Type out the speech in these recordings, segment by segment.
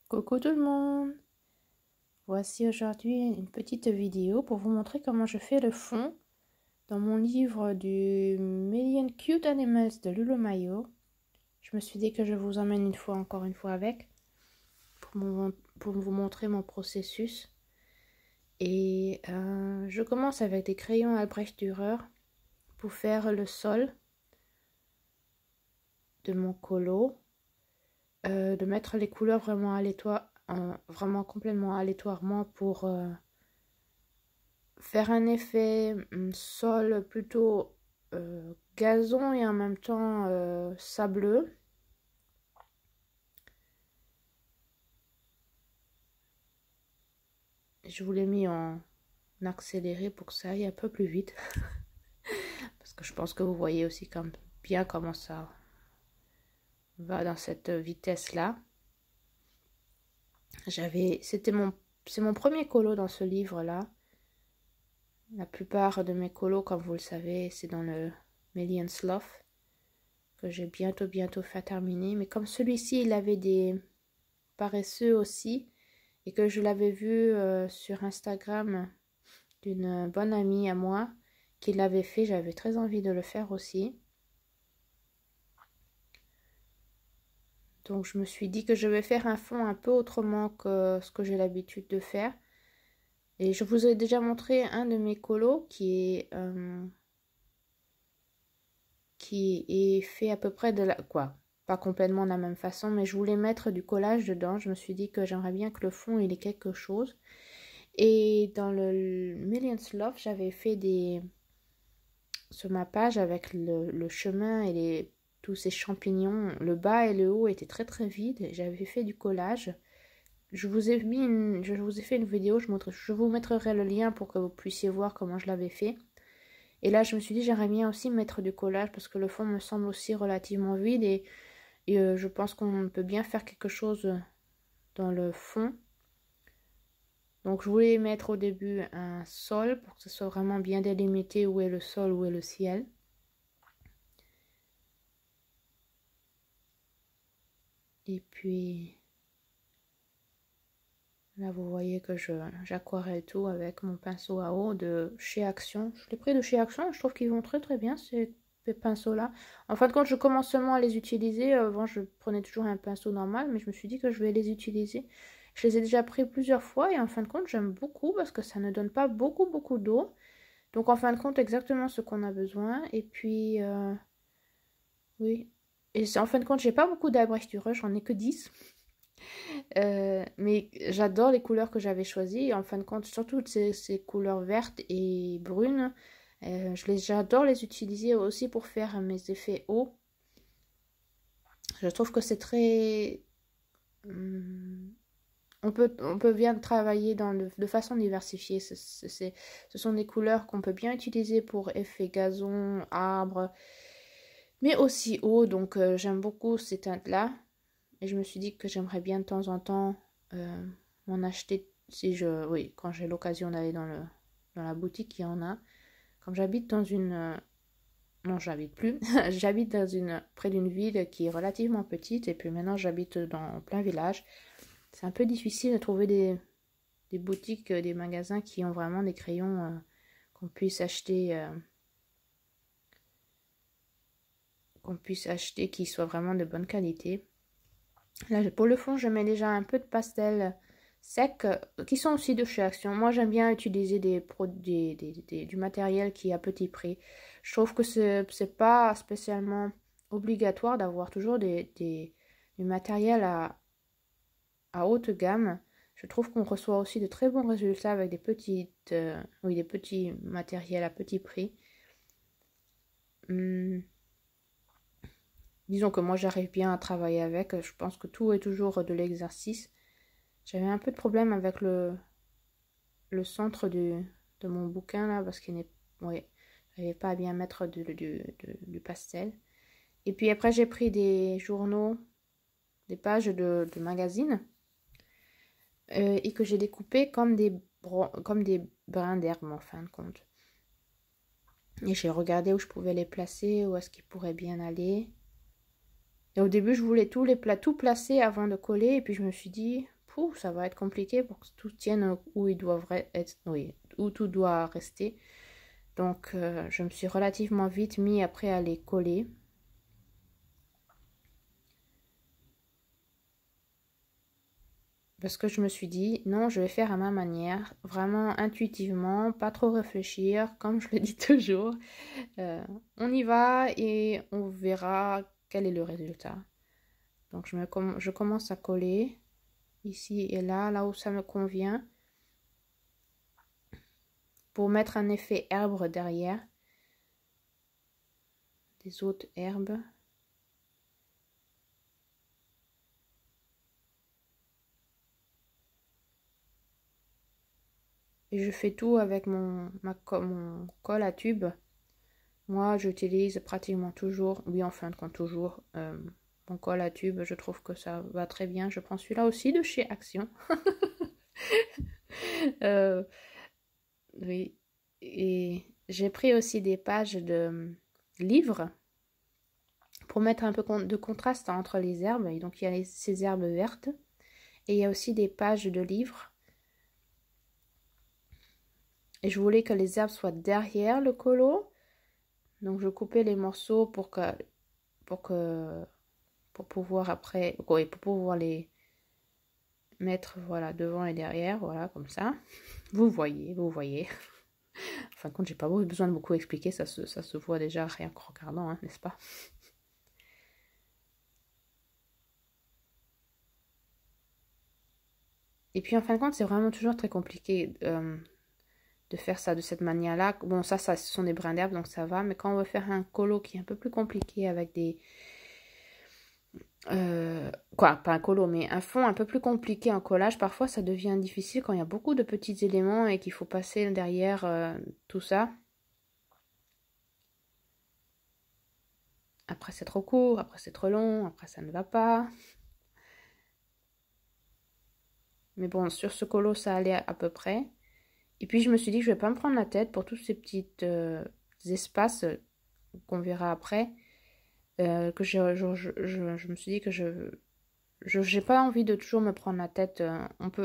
Coucou tout le monde! Voici aujourd'hui une petite vidéo pour vous montrer comment je fais le fond dans mon livre du Million Cute Animals de Lulu Mayo. Je me suis dit que je vous emmène encore une fois avec pour vous montrer mon processus. Et je commence avec des crayons Albrecht Dürer pour faire le sol de mon colo. De mettre les couleurs vraiment aléatoires, vraiment complètement aléatoirement pour faire un effet sol plutôt gazon et en même temps sableux. Je vous l'ai mis en accéléré pour que ça aille un peu plus vite. Parce que je pense que vous voyez aussi bien comment ça va dans cette vitesse-là. C'est mon premier colo dans ce livre-là. La plupart de mes colos, comme vous le savez, c'est dans le Million Sloth que j'ai bientôt fait terminer. Mais comme celui-ci, il avait des paresseux aussi et que je l'avais vu sur Instagram d'une bonne amie à moi qui l'avait fait, j'avais très envie de le faire aussi. Donc je me suis dit que je vais faire un fond un peu autrement que ce que j'ai l'habitude de faire. Et je vous ai déjà montré un de mes colos qui est fait à peu près pas complètement de la même façon, mais je voulais mettre du collage dedans. Je me suis dit que j'aimerais bien que le fond il ait quelque chose. Et dans le Million Sloth, j'avais fait sur ma page avec le chemin et tous ces champignons. Le bas et le haut étaient très vides. J'avais fait du collage. Je vous ai fait une vidéo, je vous mettrai le lien pour que vous puissiez voir comment je l'avais fait. Et là, je me suis dit, j'aimerais bien aussi mettre du collage parce que le fond me semble aussi relativement vide et je pense qu'on peut bien faire quelque chose dans le fond. Donc, je voulais mettre au début un sol pour que ce soit vraiment bien délimité où est le sol, où est le ciel. Et puis, là, vous voyez que j'aquarelle tout avec mon pinceau à eau de chez Action. Je l'ai pris de chez Action, je trouve qu'ils vont très bien ces pinceaux-là. En fin de compte, je commence seulement à les utiliser. Avant, je prenais toujours un pinceau normal, mais je me suis dit que je vais les utiliser. Je les ai déjà pris plusieurs fois et en fin de compte, j'aime beaucoup parce que ça ne donne pas beaucoup d'eau. Donc, en fin de compte, exactement ce qu'on a besoin. Et puis, oui. Et en fin de compte, j'ai pas beaucoup d'Albrecht Dürer, j'en ai que 10. Mais j'adore les couleurs que j'avais choisies. En fin de compte, surtout ces couleurs vertes et brunes. J'adore les utiliser aussi pour faire mes effets hauts. Je trouve que c'est très... on peut bien travailler de façon diversifiée. Ce sont des couleurs qu'on peut bien utiliser pour effets gazon, arbre, mais aussi haut. Donc j'aime beaucoup ces teintes-là. Et je me suis dit que j'aimerais bien de temps en temps m'en acheter oui, quand j'ai l'occasion d'aller dans la boutique, il y en a. Comme j'habite dans une... non, j'habite plus. J'habite près d'une ville qui est relativement petite. Et puis maintenant, j'habite dans plein village. C'est un peu difficile de trouver des boutiques, des magasins qui ont vraiment des crayons qu'on puisse acheter... qui soient vraiment de bonne qualité. Là, pour le fond, je mets déjà un peu de pastel sec qui sont aussi de chez Action. Moi, j'aime bien utiliser du matériel qui est à petit prix. Je trouve que c'est pas spécialement obligatoire d'avoir toujours du matériel à haute gamme. Je trouve qu'on reçoit aussi de très bons résultats avec des petits matériels à petit prix. Disons que moi j'arrive bien à travailler avec. Je pense que tout est toujours de l'exercice. J'avais un peu de problème avec le centre de mon bouquin là parce qu'il n'est... Oui, j'arrivais pas à bien mettre du pastel. Et puis après j'ai pris des journaux, des pages de magazines et que j'ai découpé comme des brins d'herbe en fin de compte. Et j'ai regardé où je pouvais les placer, où est-ce qu'ils pourraient bien aller. Et au début, je voulais tout placer avant de coller. Et puis, je me suis dit, ça va être compliqué pour que tout tienne où il doit être, oui, où tout doit rester. Donc, je me suis relativement vite mis après à les coller. Parce que je me suis dit, non, je vais faire à ma manière, vraiment intuitivement, pas trop réfléchir, comme je le dis toujours. On y va et on verra quel est le résultat. Donc, je commence à coller ici et là où ça me convient, pour mettre un effet herbe derrière, des autres herbes. Et je fais tout avec mon colle à tube. Moi, j'utilise pratiquement toujours, oui, en fin de compte, toujours mon colle à tube. Je trouve que ça va très bien. Je prends celui-là aussi de chez Action. Oui. Et j'ai pris aussi des pages de livres pour mettre un peu de contraste entre les herbes. Et donc, il y a ces herbes vertes. Et il y a aussi des pages de livres. Et je voulais que les herbes soient derrière le colo. Donc, je coupais les morceaux pour pouvoir après, oui, pour pouvoir les mettre, voilà, devant et derrière, voilà, comme ça. Vous voyez. En fin de compte, j'ai pas besoin de beaucoup expliquer, ça se voit déjà rien qu'en regardant, hein, n'est-ce pas? Et puis en fin de compte, c'est vraiment toujours très compliqué de faire ça de cette manière-là. Bon, ça, ce sont des brins d'herbe, donc ça va. Mais quand on veut faire un colo qui est un peu plus compliqué avec des... pas un colo, mais un fond un peu plus compliqué en collage, parfois ça devient difficile quand il y a beaucoup de petits éléments et qu'il faut passer derrière tout ça. Après c'est trop court, après c'est trop long, après ça ne va pas. Mais bon, sur ce colo, ça allait à peu près. Et puis je me suis dit que je vais pas me prendre la tête pour tous ces petits espaces qu'on verra après. Que je me suis dit que je n'ai pas envie de toujours me prendre la tête.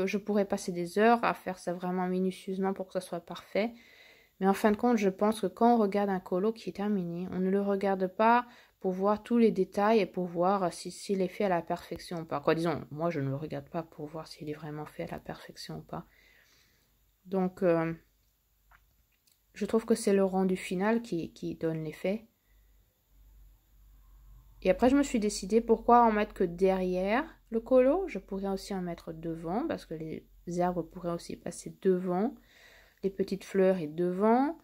Je pourrais passer des heures à faire ça vraiment minutieusement pour que ça soit parfait. Mais en fin de compte, je pense que quand on regarde un colo qui est terminé, on ne le regarde pas pour voir tous les détails et pour voir s'il est fait à la perfection ou pas. Quoi, disons, moi je ne le regarde pas pour voir s'il est vraiment fait à la perfection ou pas. Donc, je trouve que c'est le rendu final qui donne l'effet. Et après, je me suis décidé pourquoi en mettre que derrière le colo. Je pourrais aussi en mettre devant parce que les herbes pourraient aussi passer devant. Les petites fleurs et devant.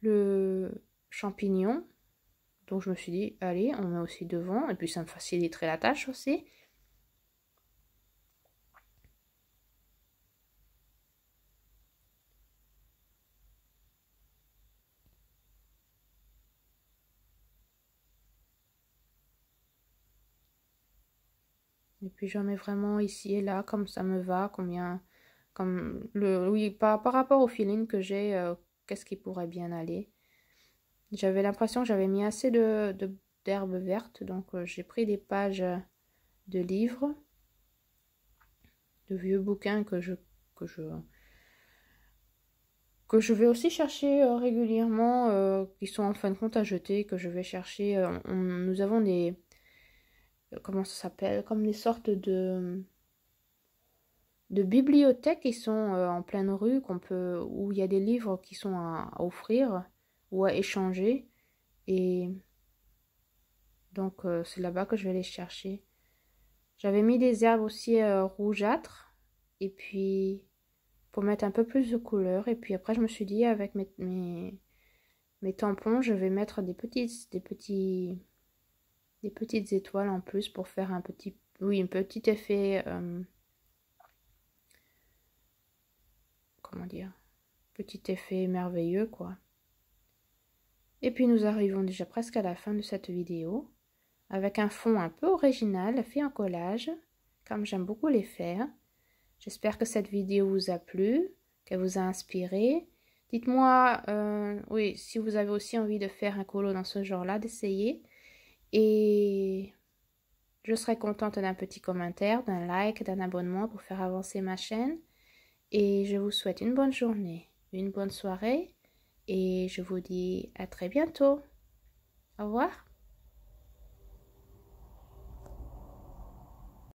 Le champignon. Donc, je me suis dit, allez, on met aussi devant. Et puis, ça me faciliterait la tâche aussi. Et puis, j'en mets vraiment ici et là, comme ça me va. Oui, par rapport au feeling que j'ai, qu'est-ce qui pourrait bien aller. J'avais l'impression que j'avais mis assez d'herbes vertes, donc j'ai pris des pages de livres, de vieux bouquins que je vais aussi chercher régulièrement, qui sont en fin de compte à jeter, que je vais chercher. Nous avons comment ça s'appelle, comme des sortes de bibliothèques qui sont en pleine rue, où il y a des livres qui sont à offrir ou à échanger. Et donc, c'est là-bas que je vais les chercher. J'avais mis des herbes aussi rougeâtres. Et puis, pour mettre un peu plus de couleur. Et puis après, je me suis dit, avec mes tampons, je vais mettre des petites étoiles en plus pour faire un petit effet... comment dire? Petit effet merveilleux, quoi. Et puis, nous arrivons déjà presque à la fin de cette vidéo. Avec un fond un peu original, fait en collage, comme j'aime beaucoup les faire. J'espère que cette vidéo vous a plu, qu'elle vous a inspiré. Dites-moi, oui, si vous avez aussi envie de faire un colo dans ce genre-là, d'essayer. Et Je serais contente d'un petit commentaire, d'un like, d'un abonnement pour faire avancer ma chaîne. Et je vous souhaite une bonne journée, une bonne soirée et je vous dis à très bientôt. Au revoir.